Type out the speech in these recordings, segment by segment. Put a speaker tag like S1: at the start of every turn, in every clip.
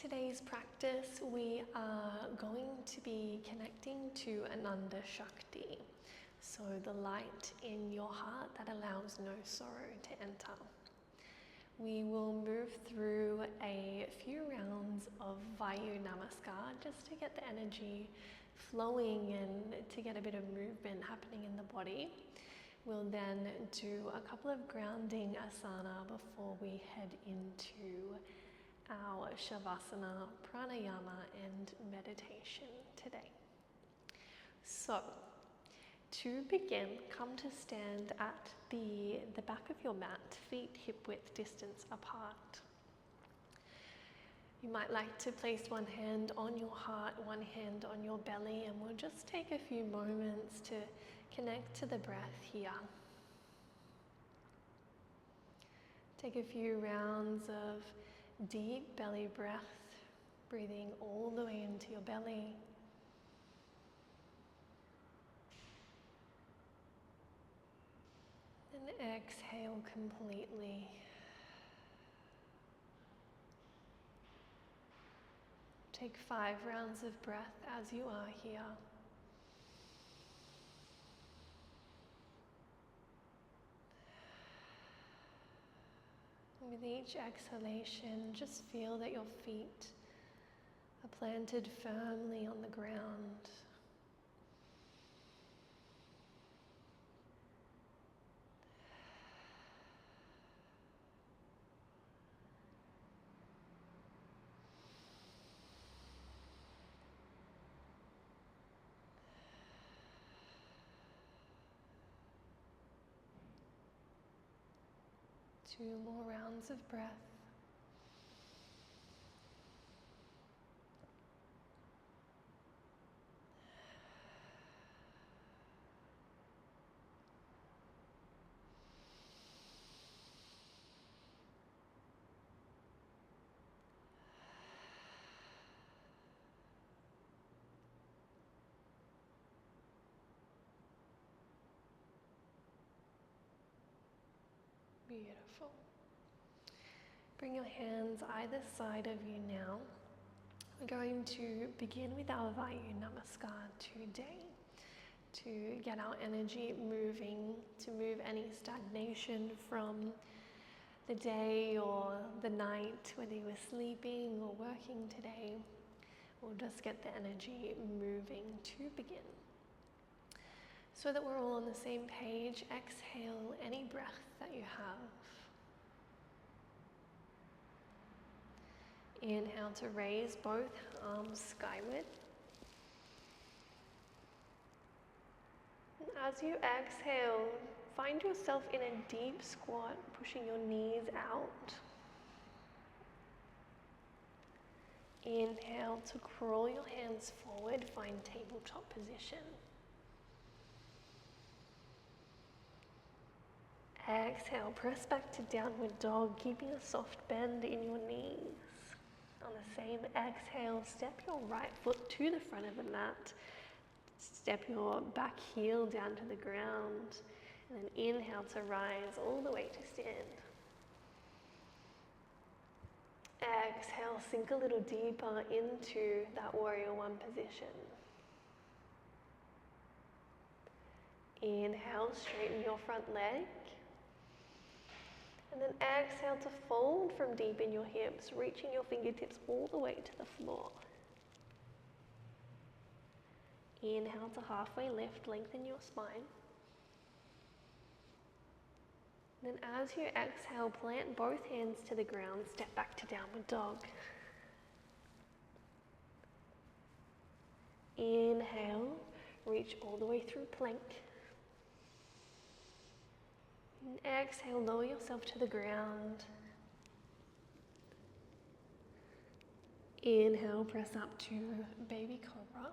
S1: Today's practice, we are going to be connecting to Ananda Shakti, so the light in your heart that allows no sorrow to enter. We will move through a few rounds of Vayu Namaskar just to get the energy flowing and to get a bit of movement happening in the body. We'll then do a couple of grounding asana before we head into our Shavasana, Pranayama and meditation today. So, to begin, come to stand at the back of your mat, feet hip width distance apart. You might like to place one hand on your heart, one hand on your belly, and we'll just take a few moments to connect to the breath here. Take a few rounds of deep belly breath, breathing all the way into your belly. And exhale completely. Take 5 rounds of breath as you are here. With each exhalation, just feel that your feet are planted firmly on the ground. Two more rounds of breath. Beautiful. Bring your hands either side of you now. We're going to begin with our Vayu Namaskar today to get our energy moving, to move any stagnation from the day or the night, whether you were sleeping or working today. We'll just get the energy moving to begin. So that we're all on the same page, exhale any breath that you have. Inhale to raise both arms skyward. And as you exhale, find yourself in a deep squat, pushing your knees out. Inhale to crawl your hands forward, find tabletop position. Exhale, press back to downward dog, keeping a soft bend in your knees. On the same exhale, step your right foot to the front of the mat. Step your back heel down to the ground. And then inhale to rise all the way to stand. Exhale, sink a little deeper into that warrior one position. Inhale, straighten your front leg. And then exhale to fold from deep in your hips, reaching your fingertips all the way to the floor. Inhale to halfway lift, lengthen your spine. Then as you exhale, plant both hands to the ground, step back to downward dog. Inhale, reach all the way through plank. And exhale, lower yourself to the ground. Inhale, press up to baby cobra.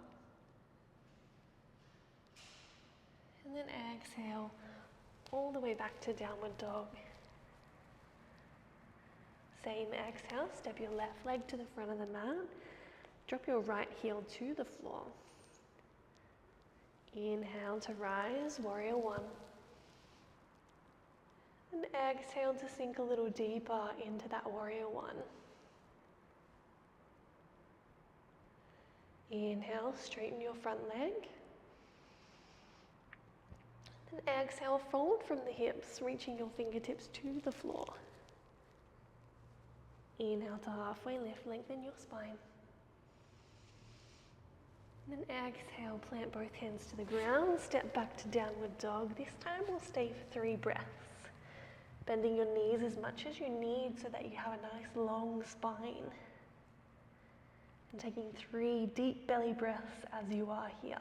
S1: And then exhale, all the way back to downward dog. Same exhale, step your left leg to the front of the mat. Drop your right heel to the floor. Inhale to rise, warrior one. And exhale to sink a little deeper into that warrior one. Inhale, straighten your front leg. Then exhale, fold from the hips, reaching your fingertips to the floor. Inhale to halfway lift, lengthen your spine. And then exhale, plant both hands to the ground, step back to downward dog. This time we'll stay for 3 breaths. Bending your knees as much as you need so that you have a nice long spine. And taking 3 deep belly breaths as you are here.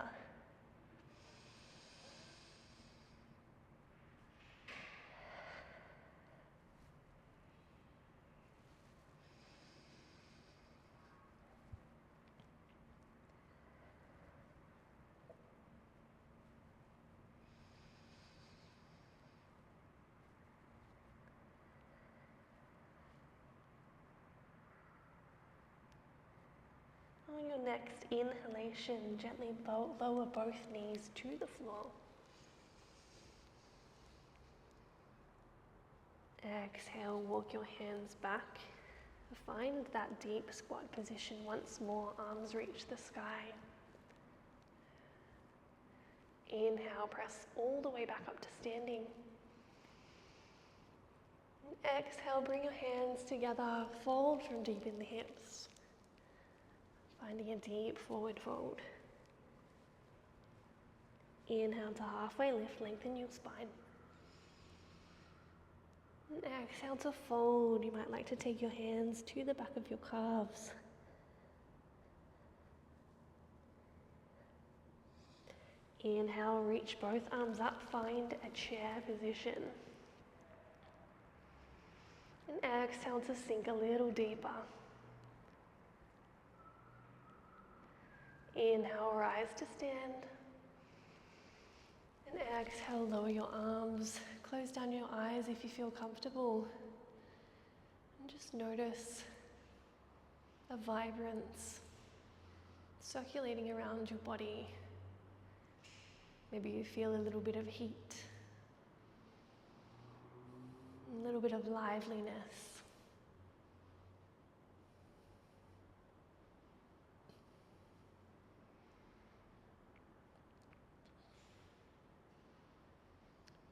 S1: On your next inhalation, gently lower both knees to the floor. Exhale, walk your hands back. Find that deep squat position once more, arms reach the sky. Inhale, press all the way back up to standing. And exhale, bring your hands together, fold from deep in the hips. Finding a deep forward fold. Inhale to halfway lift, lengthen your spine. And exhale to fold. You might like to take your hands to the back of your calves. Inhale, reach both arms up, find a chair position. And exhale to sink a little deeper. Inhale, rise to stand. And exhale, lower your arms. Close down your eyes if you feel comfortable. And just notice a vibrance circulating around your body. Maybe you feel a little bit of heat, a little bit of liveliness.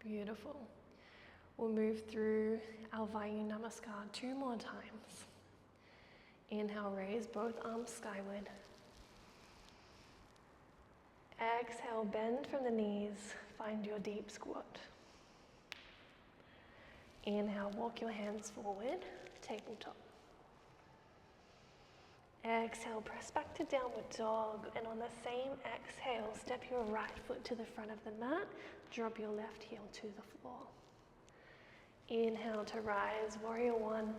S1: Beautiful. We'll move through our Vayu Namaskar 2 more times. Inhale, raise both arms skyward. Exhale, bend from the knees, find your deep squat. Inhale, walk your hands forward, tabletop. Exhale, press back to downward dog, and on the same exhale, step your right foot to the front of the mat, drop your left heel to the floor. Inhale to rise, warrior 1.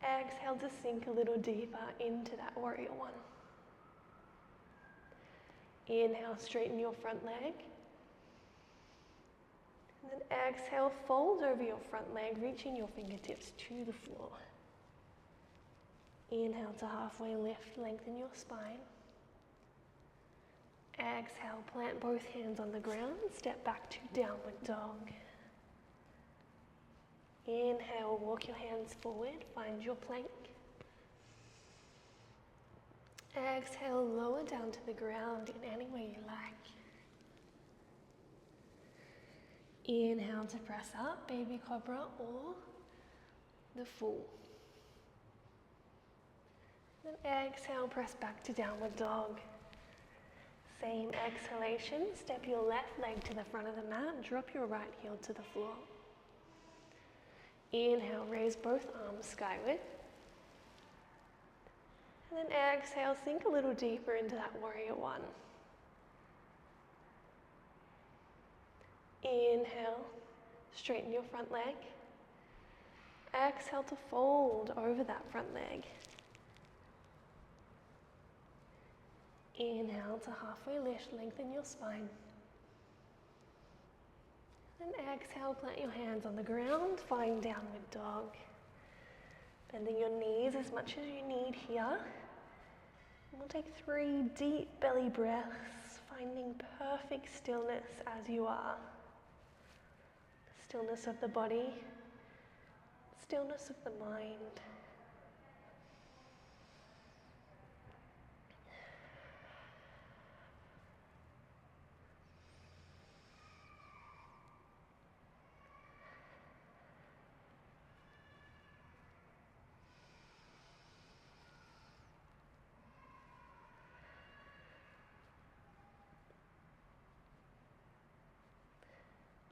S1: Exhale to sink a little deeper into that warrior 1. Inhale, straighten your front leg. And then exhale, fold over your front leg, reaching your fingertips to the floor. Inhale to halfway lift, lengthen your spine. Exhale, plant both hands on the ground, step back to downward dog. Inhale, walk your hands forward, find your plank. Exhale, lower down to the ground in any way you like. Inhale to press up, baby cobra or the full. Then exhale, press back to downward dog. Same exhalation, step your left leg to the front of the mat, drop your right heel to the floor. Inhale, raise both arms skyward. And then exhale, sink a little deeper into that warrior 1. Inhale, straighten your front leg. Exhale to fold over that front leg. Inhale to halfway lift, lengthen your spine. And exhale, plant your hands on the ground, find downward dog. Bending your knees as much as you need here. And we'll take 3 deep belly breaths, finding perfect stillness as you are. Stillness of the body, stillness of the mind.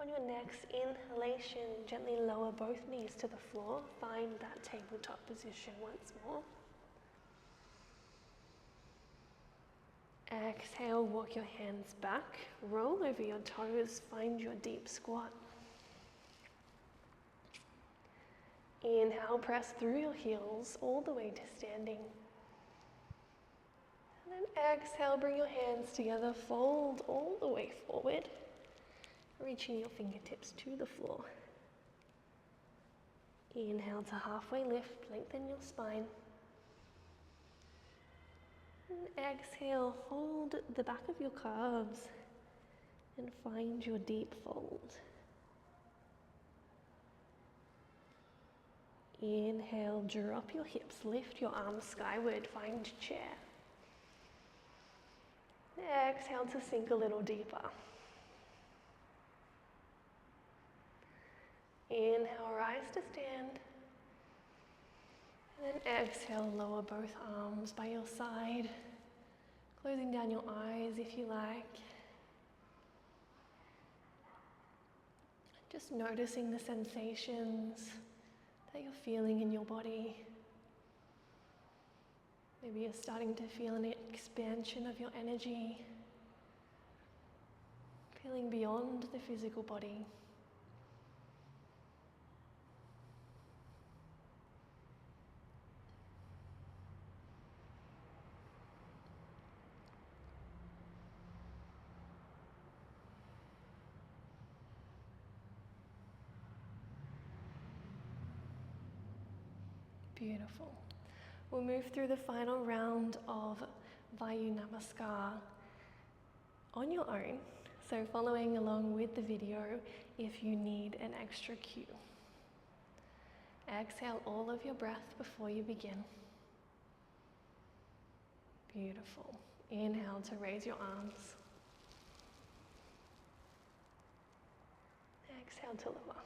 S1: On your next inhalation, gently lower both knees to the floor. Find that tabletop position once more. Exhale, walk your hands back, roll over your toes, find your deep squat. Inhale, press through your heels all the way to standing. And then exhale, bring your hands together, fold all the way forward, reaching your fingertips to the floor. Inhale to halfway lift, lengthen your spine. And exhale, hold the back of your calves and find your deep fold. Inhale, drop your hips, lift your arms skyward, find chair. Exhale to sink a little deeper. Inhale, rise to stand. And then exhale, lower both arms by your side, closing down your eyes if you like. Just noticing the sensations that you're feeling in your body. Maybe you're starting to feel an expansion of your energy, feeling beyond the physical body. Beautiful. We'll move through the final round of Vayu Namaskar on your own, so following along with the video if you need an extra cue. Exhale all of your breath before you begin. Beautiful. Inhale to raise your arms. Exhale to lower.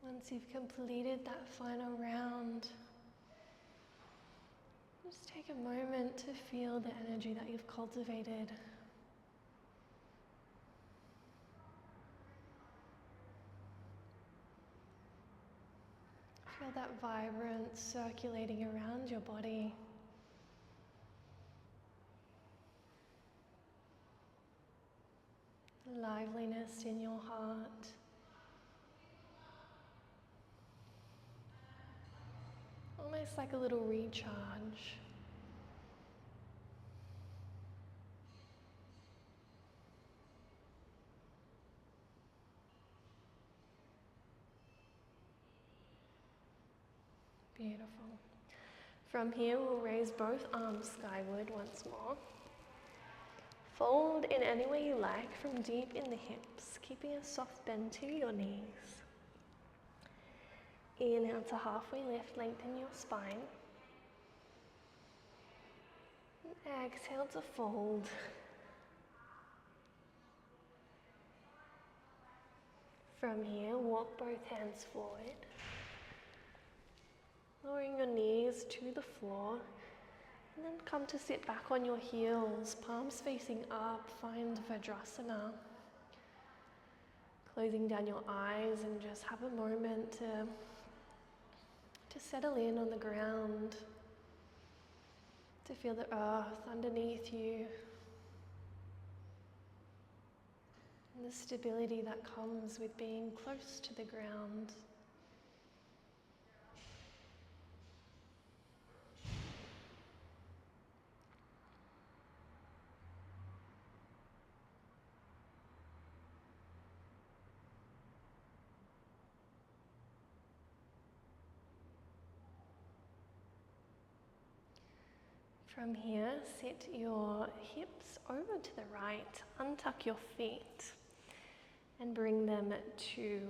S1: Once you've completed that final round, just take a moment to feel the energy that you've cultivated. Feel Feel that vibrance circulating around your body. Liveliness in your heart. Almost like a little recharge. Beautiful. From here, we'll raise both arms skyward once more. Fold in any way you like from deep in the hips, keeping a soft bend to your knees. Inhale to halfway lift, lengthen your spine. Exhale to fold. From here, walk both hands forward. Lowering your knees to the floor, and then come to sit back on your heels, palms facing up, find Vajrasana. Closing down your eyes and just have a moment to settle in on the ground, to feel the earth underneath you, and the stability that comes with being close to the ground. From here, sit your hips over to the right, untuck your feet, and bring them to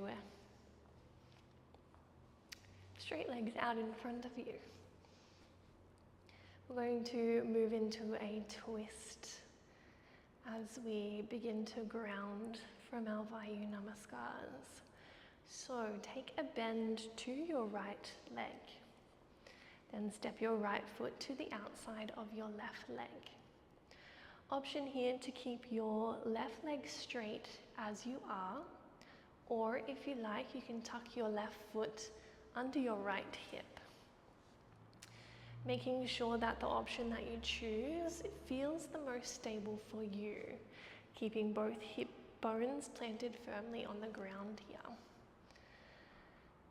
S1: straight legs out in front of you. We're going to move into a twist as we begin to ground from our Vayu Namaskars. So take a bend to your right leg. Then step your right foot to the outside of your left leg. Option here to keep your left leg straight as you are, or if you like, you can tuck your left foot under your right hip. Making sure that the option that you choose feels the most stable for you, keeping both hip bones planted firmly on the ground here.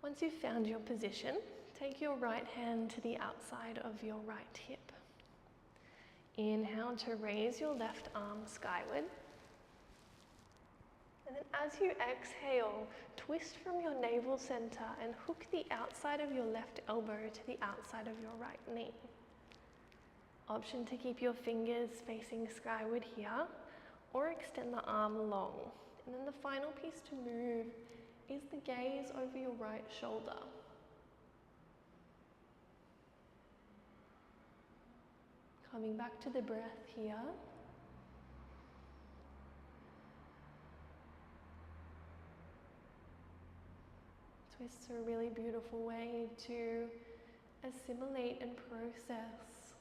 S1: Once you've found your position, take your right hand to the outside of your right hip. Inhale to raise your left arm skyward. And then as you exhale, twist from your navel center and hook the outside of your left elbow to the outside of your right knee. Option to keep your fingers facing skyward here, or extend the arm long. And then the final piece to move is the gaze over your right shoulder. Coming back to the breath here. Twists are a really beautiful way to assimilate and process.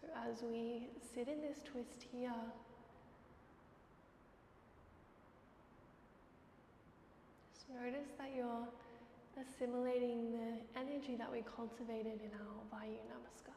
S1: So as we sit in this twist here, just notice that you're assimilating the energy that we cultivated in our Vayu Namaskars.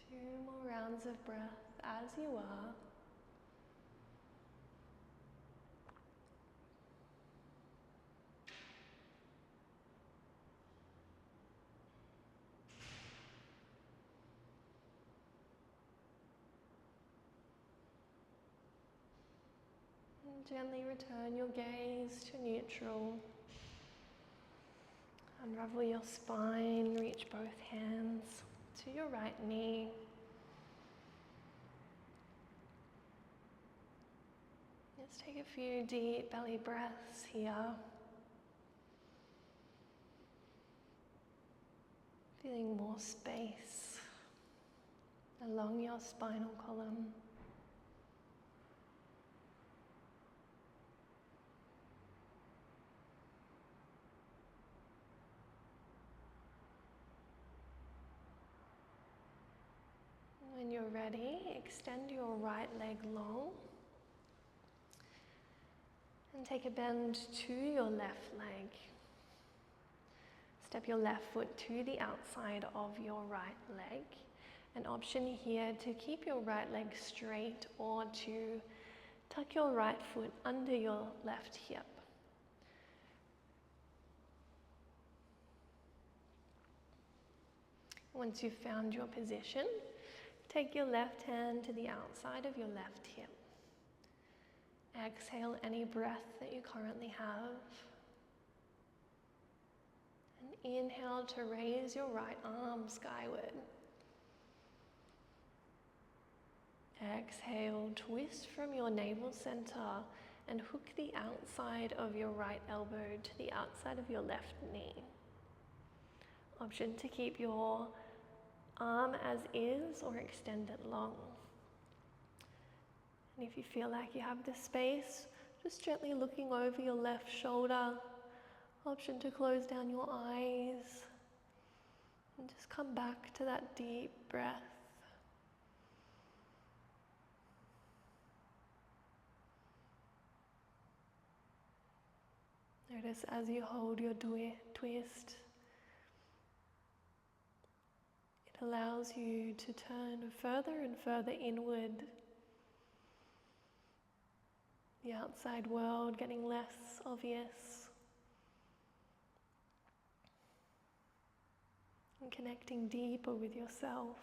S1: Two more rounds of breath as you are. Gently return your gaze to neutral. Unravel your spine, reach both hands to your right knee. Let's take a few deep belly breaths here. Feeling more space along your spinal column. When you're ready, extend your right leg long and take a bend to your left leg. Step your left foot to the outside of your right leg. An option here to keep your right leg straight or to tuck your right foot under your left hip. Once you've found your position, take your left hand to the outside of your left hip. Exhale any breath that you currently have. And inhale to raise your right arm skyward. Exhale, twist from your navel center and hook the outside of your right elbow to the outside of your left knee. Option to keep your arm as is or extend it long. And if you feel like you have the space, just gently looking over your left shoulder. Option to close down your eyes and just come back to that deep breath. Notice as you hold your twist, it allows you to turn further and further inward. The outside world getting less obvious. And connecting deeper with yourself.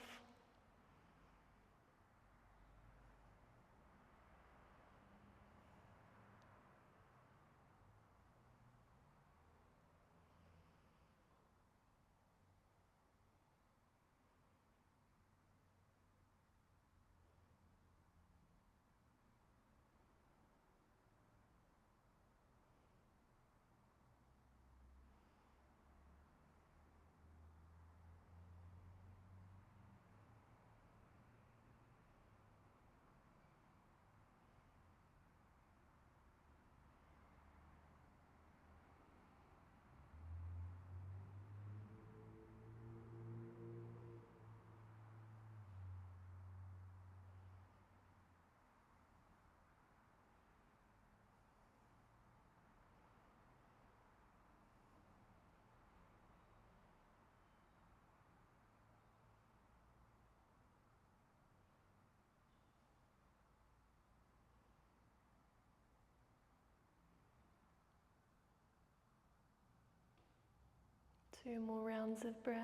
S1: Two more rounds of breath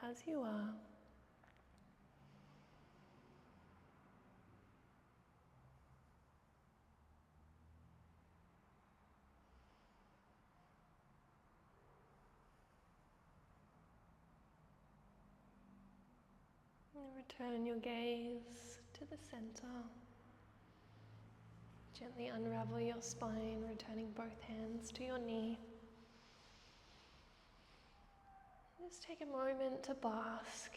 S1: as you are. And return your gaze to the center. Gently unravel your spine, returning both hands to your knee. Just take a moment to bask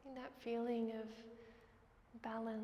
S1: in that feeling of balance.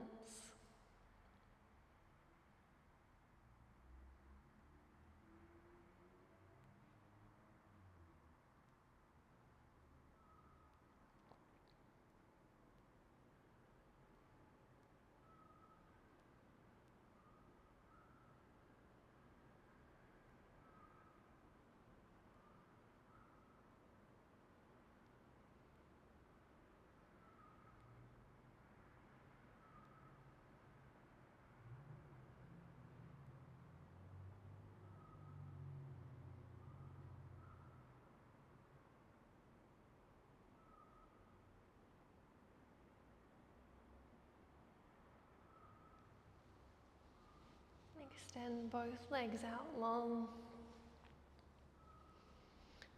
S1: Extend both legs out long.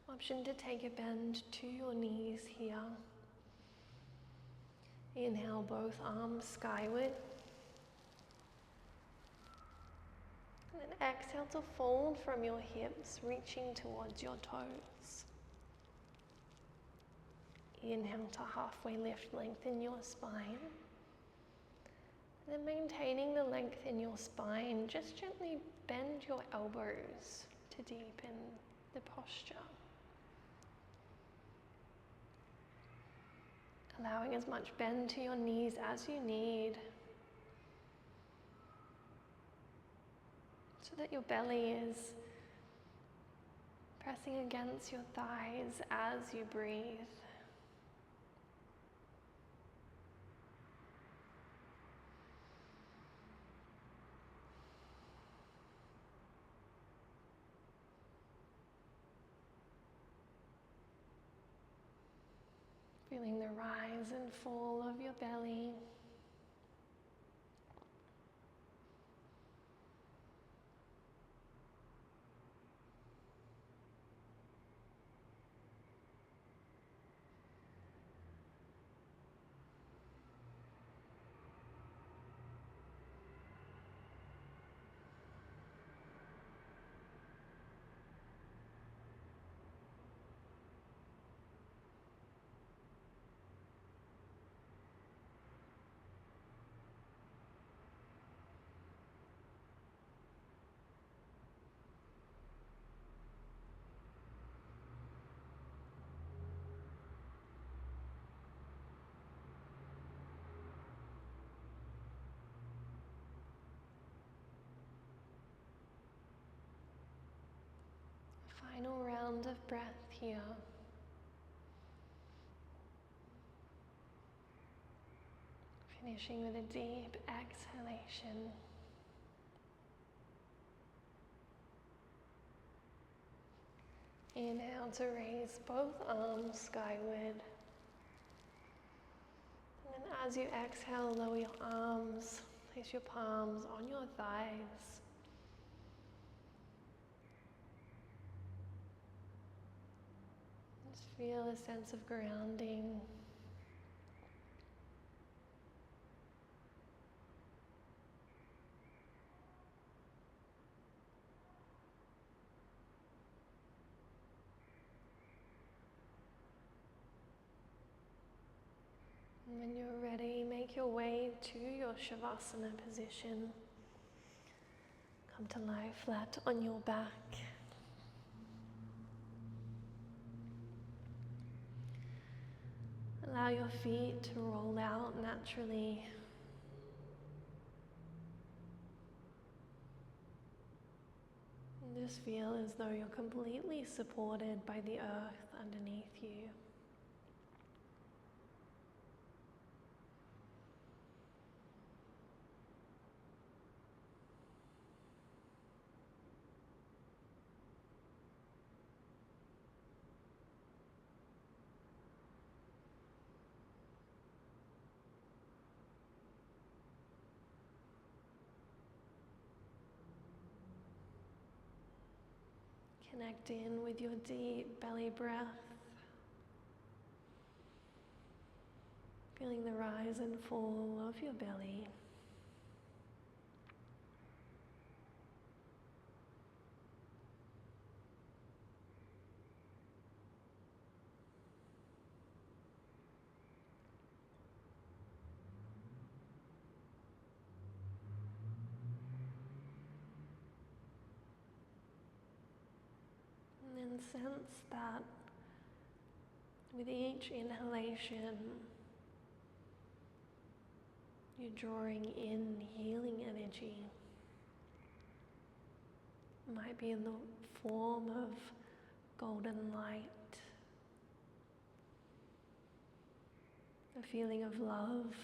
S1: Option to take a bend to your knees here. Inhale both arms skyward. And then exhale to fold from your hips, reaching towards your toes. Inhale to halfway lift, lengthen your spine. And then maintaining the length in your spine, just gently bend your elbows to deepen the posture. Allowing as much bend to your knees as you need, so that your belly is pressing against your thighs as you breathe. Feeling the rise and fall of your belly. Final round of breath here. Finishing with a deep exhalation. Inhale to raise both arms skyward. And then as you exhale, lower your arms, place your palms on your thighs. Just feel a sense of grounding. And when you're ready, make your way to your Shavasana position. Come to lie flat on your back. Allow your feet to roll out naturally. And just feel as though you're completely supported by the earth underneath you. Connect in with your deep belly breath. Feeling the rise and fall of your belly. And then sense that with each inhalation, you're drawing in healing energy. It might be in the form of golden light, a feeling of love,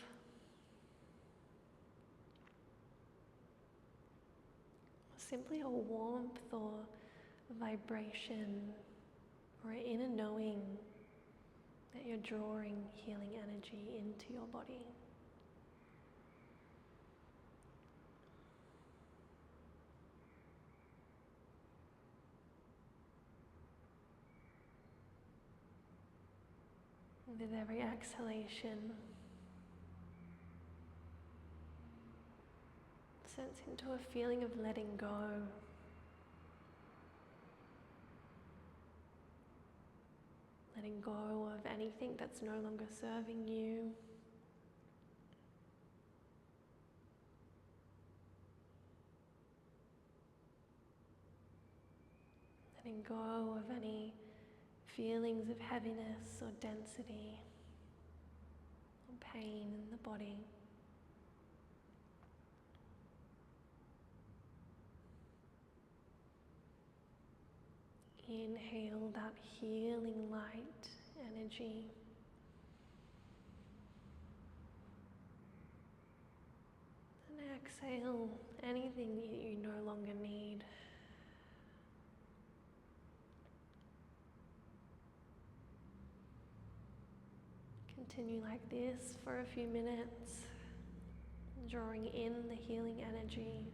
S1: or simply a warmth or vibration, or an inner knowing that you're drawing healing energy into your body. With every exhalation, sense into a feeling of letting go. Letting go of anything that's no longer serving you. Letting go of any feelings of heaviness or density or pain in the body. Inhale that healing light energy. And exhale anything that you no longer need. Continue like this for a few minutes, drawing in the healing energy.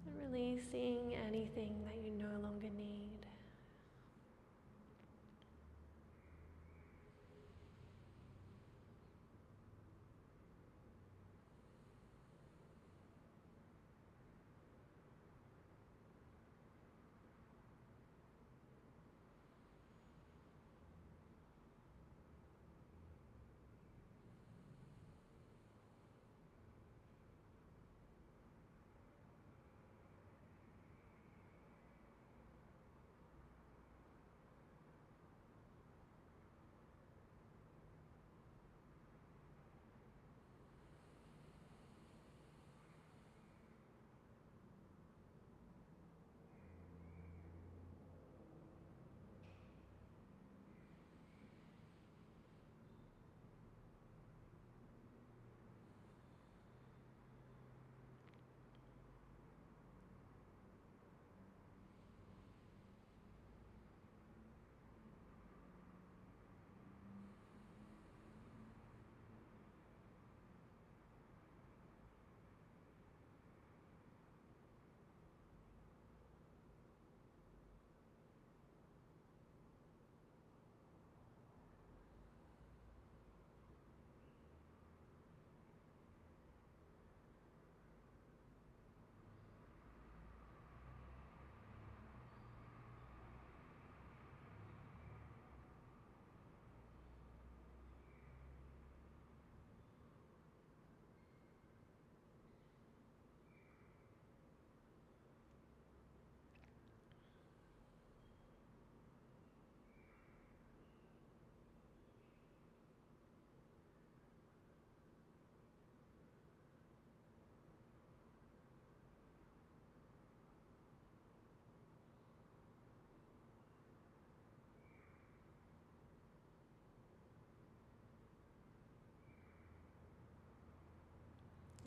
S1: And releasing anything that you no longer need.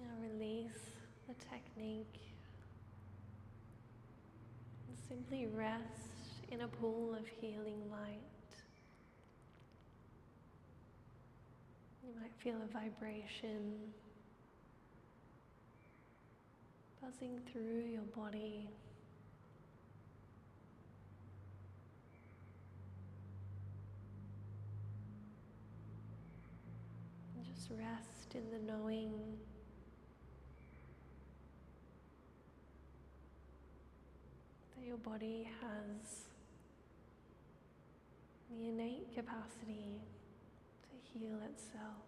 S1: Now release the technique and simply rest in a pool of healing light. You might feel a vibration buzzing through your body. And just rest in the knowing that your body has the innate capacity to heal itself.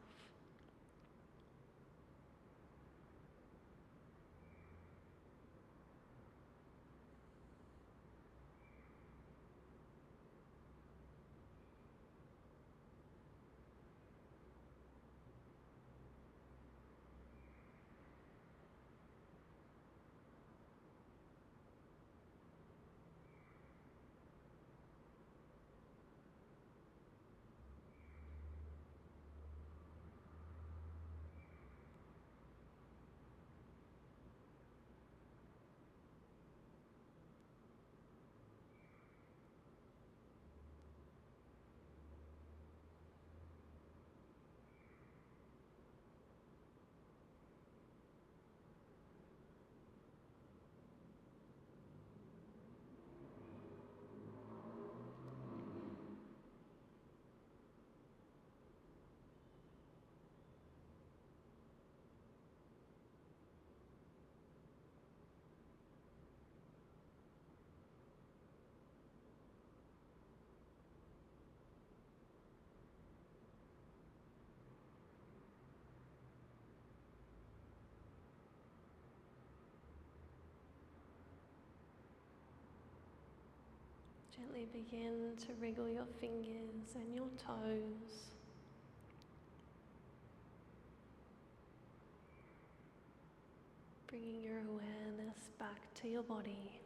S1: Gently begin to wriggle your fingers and your toes. Bringing your awareness back to your body.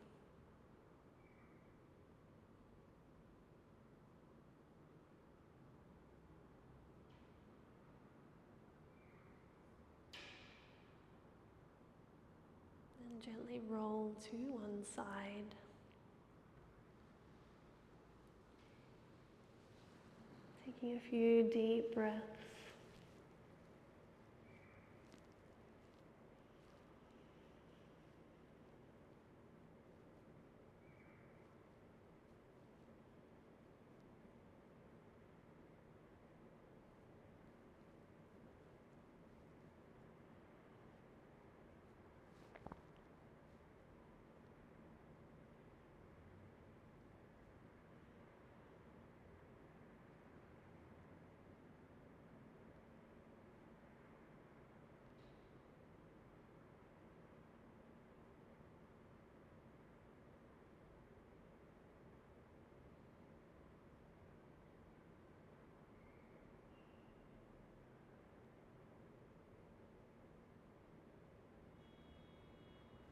S1: And gently roll to one side. Taking a few deep breaths.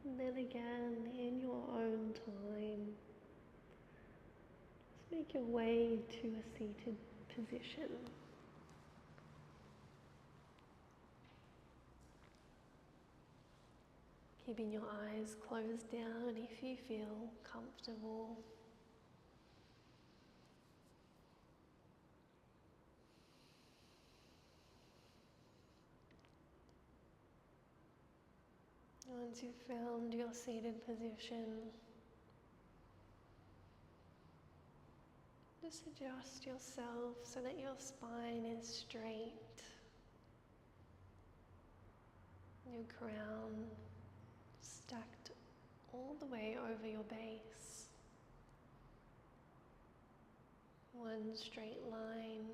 S1: And then again, in your own time, just make your way to a seated position. Keeping your eyes closed down if you feel comfortable. Once you've found your seated position, just adjust yourself so that your spine is straight, your crown stacked all the way over your base. One straight line.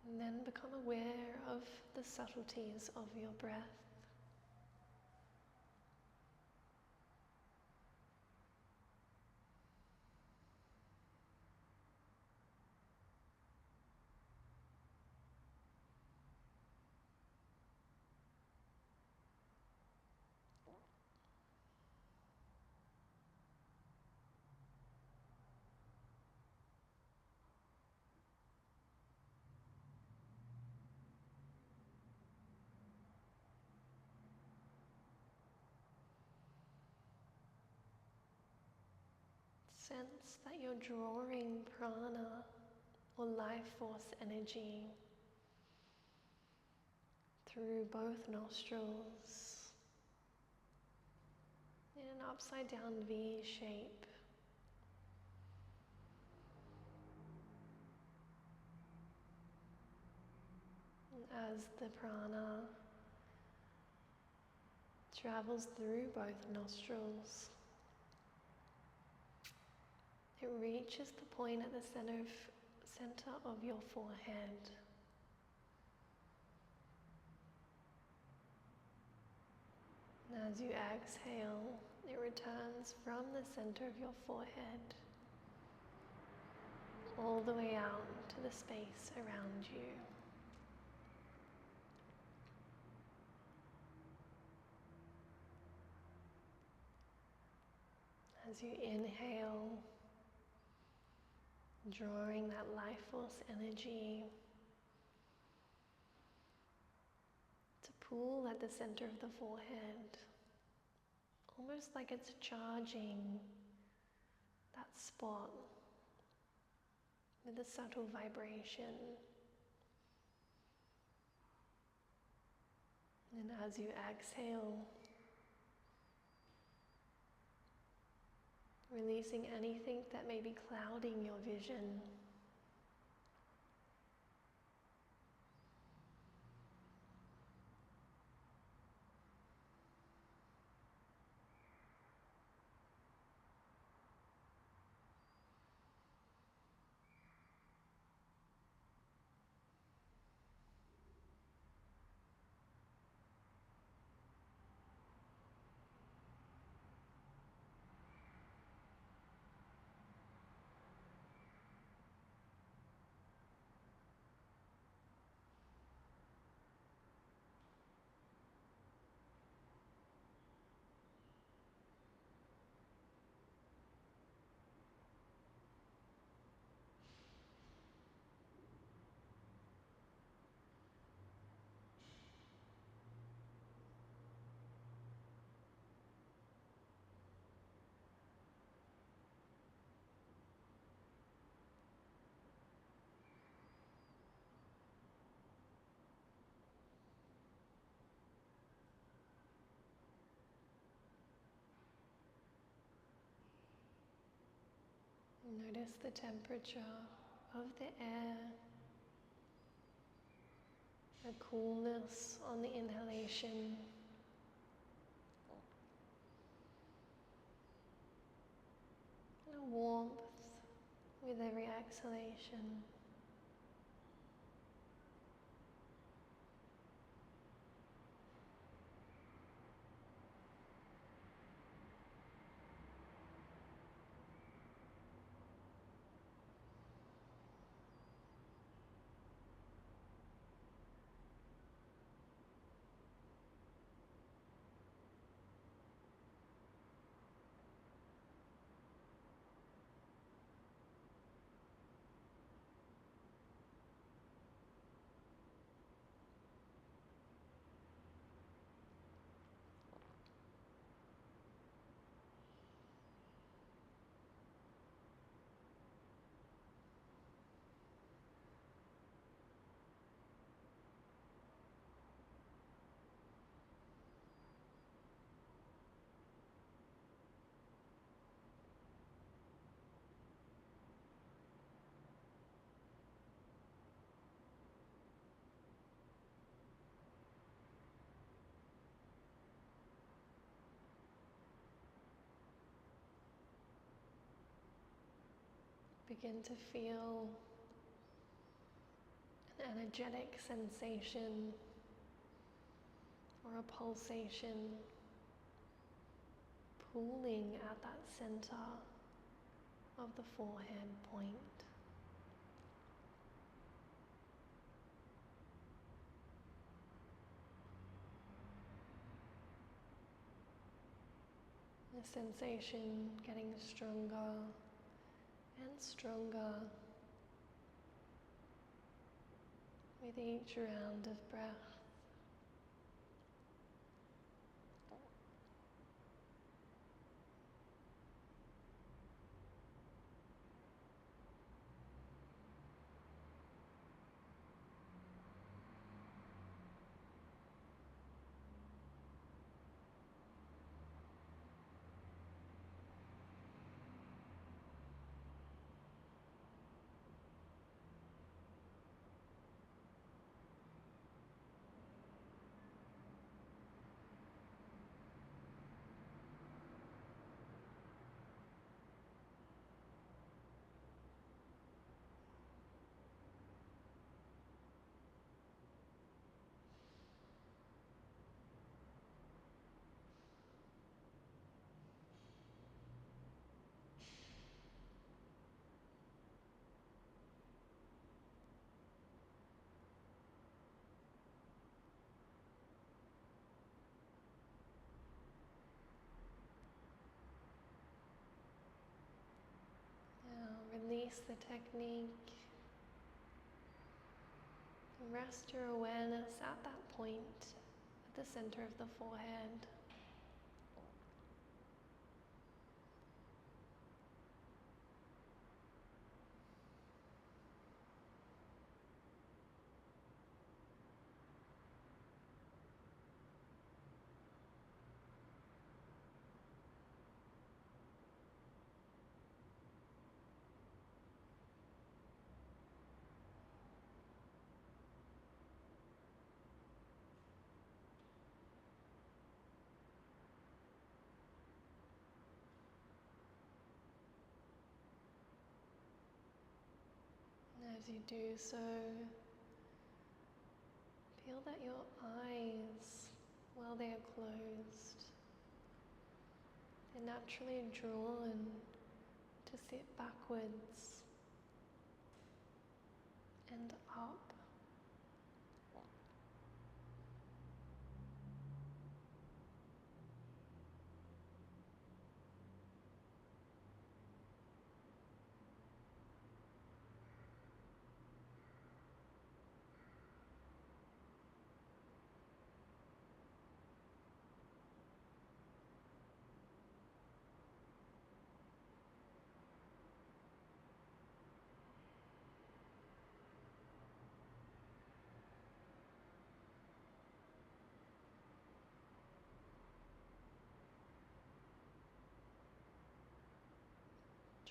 S1: And then become aware of the subtleties of your breath. Sense that you're drawing prana or life force energy through both nostrils in an upside down V shape. And as the prana travels through both nostrils, it reaches the point at the center of your forehead. And as you exhale, it returns from the center of your forehead all the way out to the space around you. As you inhale, drawing that life force energy to pool at the center of the forehead, almost like it's charging that spot with a subtle vibration. And as you exhale, releasing anything that may be clouding your vision. Notice the temperature of the air, the coolness on the inhalation, and a warmth with every exhalation. Begin to feel an energetic sensation or a pulsation pooling at that center of the forehead point. The sensation getting stronger and stronger with each round of breath. Release the technique and rest your awareness at that point at the center of the forehead. As you do so, feel that your eyes, while they are closed, they're naturally drawn to sit backwards and up.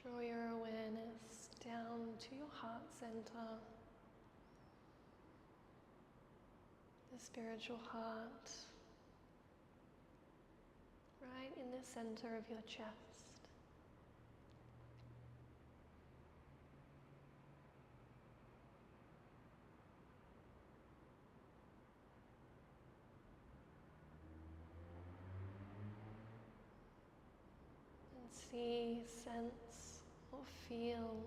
S1: Draw your awareness down to your heart center, the spiritual heart, right in the center of your chest. And see, sense, or feel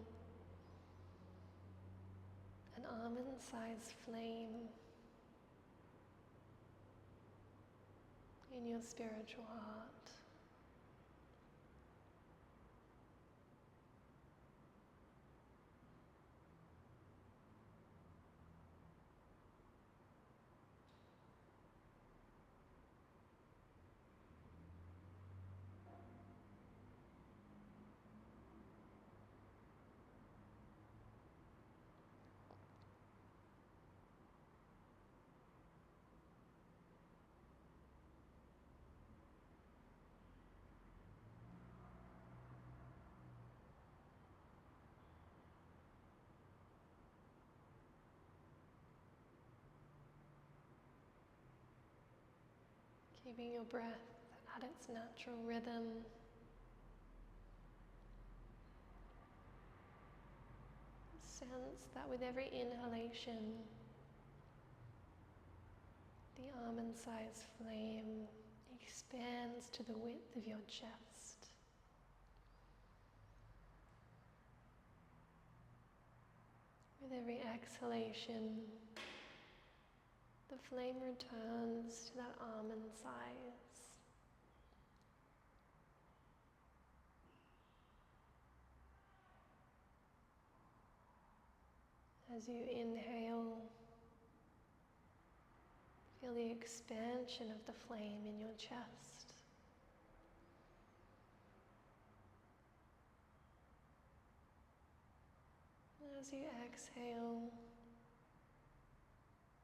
S1: an almond-sized flame in your spiritual heart. Keeping your breath at its natural rhythm. Sense that with every inhalation, the almond-sized flame expands to the width of your chest. With every exhalation, the flame returns to that almond size. As you inhale, feel the expansion of the flame in your chest. As you exhale,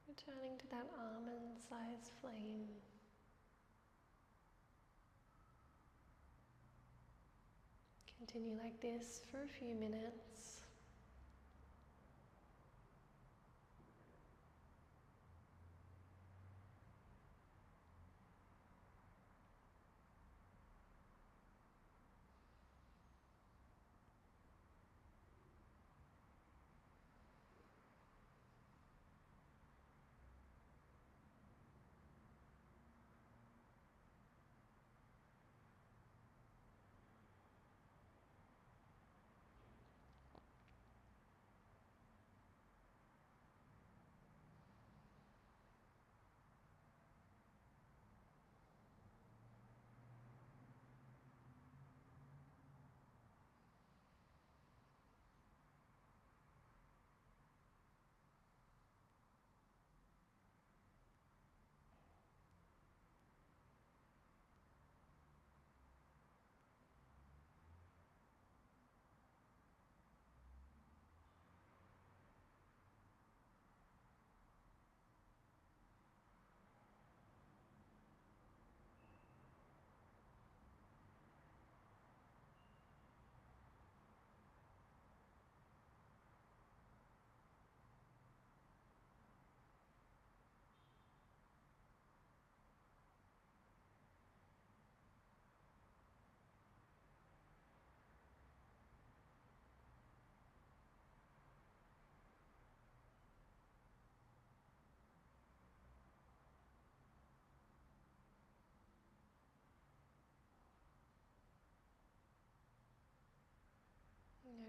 S1: returning to that almond-sized flame. Continue like this for a few minutes.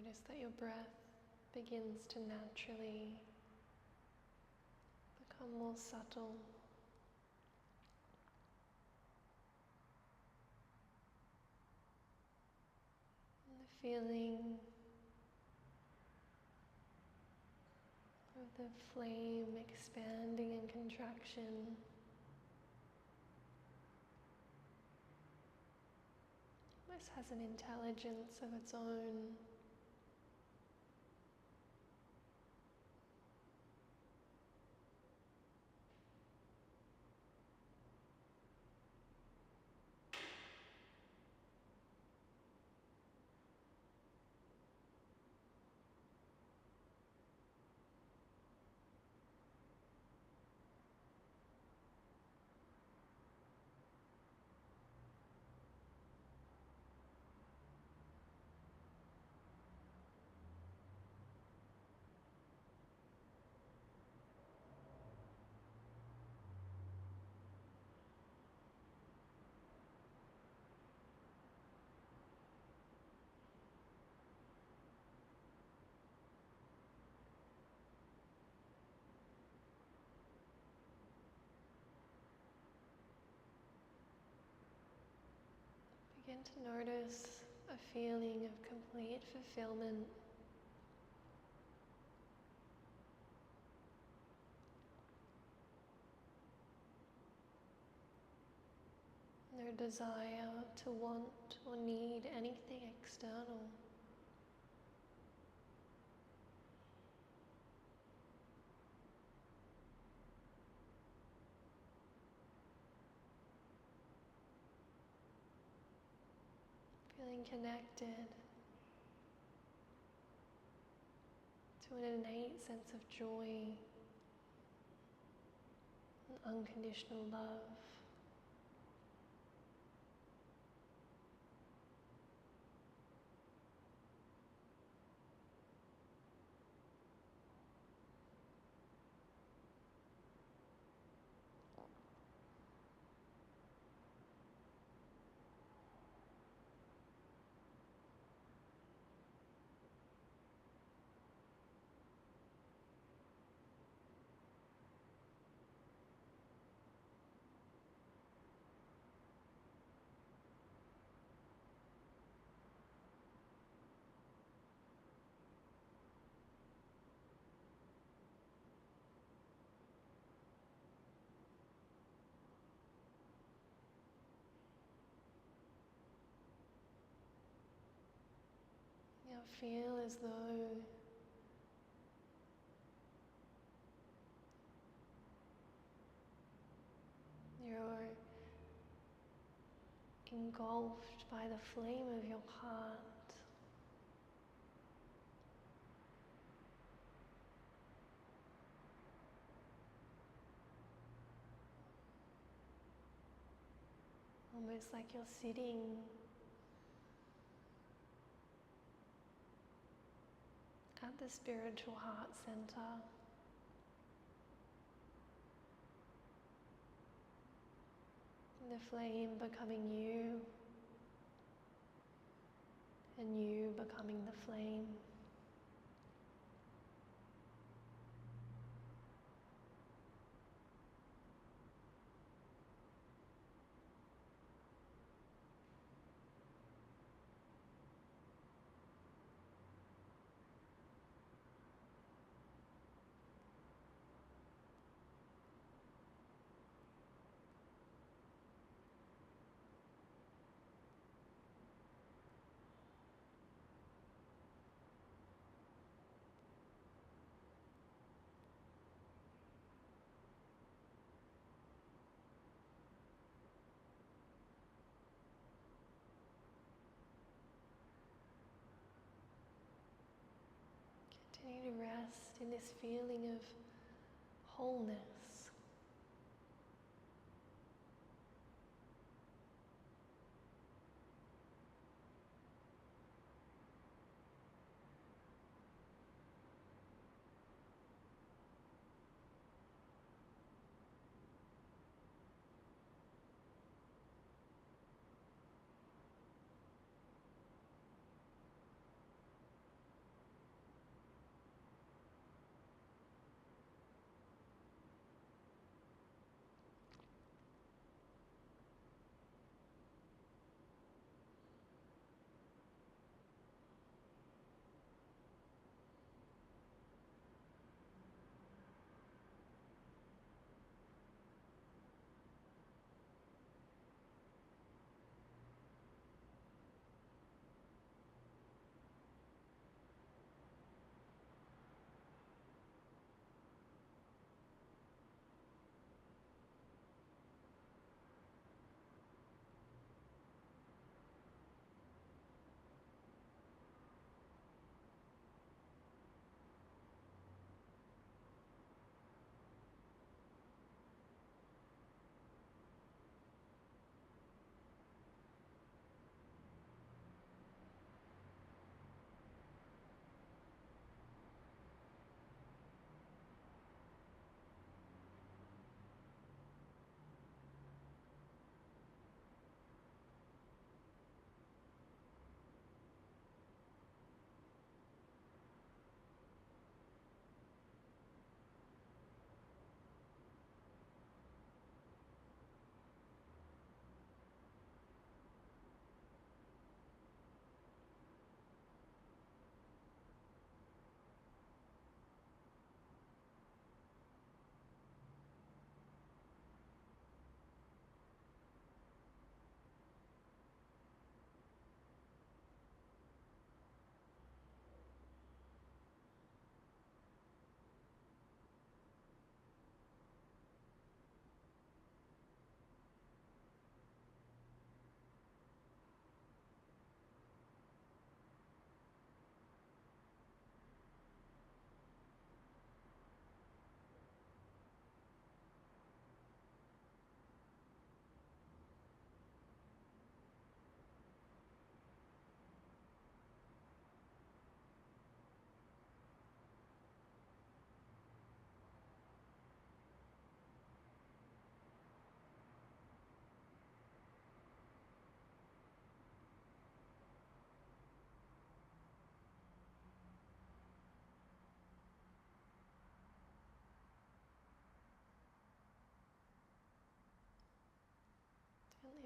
S1: Notice that your breath begins to naturally become more subtle. And the feeling of the flame expanding and contraction almost has an intelligence of its own. Begin to notice a feeling of complete fulfillment. No desire to want or need anything external. Feeling connected to an innate sense of joy and unconditional love. Now feel as though you're engulfed by the flame of your heart. Almost like you're sitting at the spiritual heart center. The flame becoming you, and you becoming the flame. Continue to rest in this feeling of wholeness.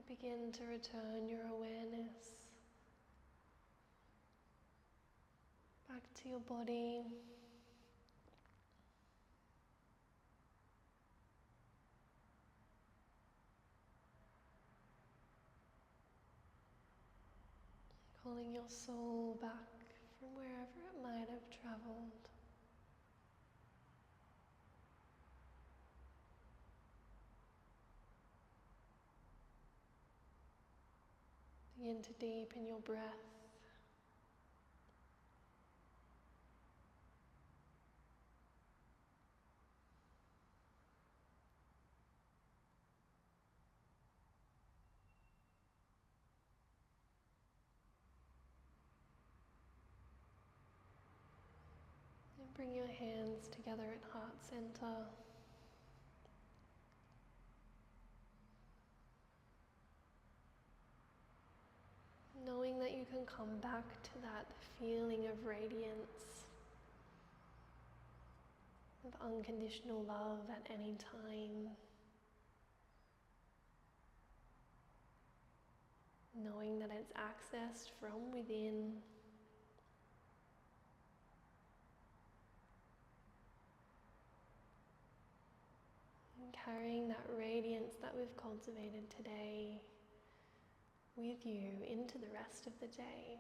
S1: Begin to return your awareness back to your body. Calling your soul back from wherever it might have traveled. Begin to deepen your breath. And bring your hands together at heart center. Knowing that you can come back to that feeling of radiance, of unconditional love at any time. Knowing that it's accessed from within. And carrying that radiance that we've cultivated today with you into the rest of the day.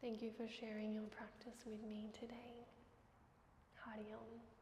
S1: Thank you for sharing your practice with me today. Hari Om.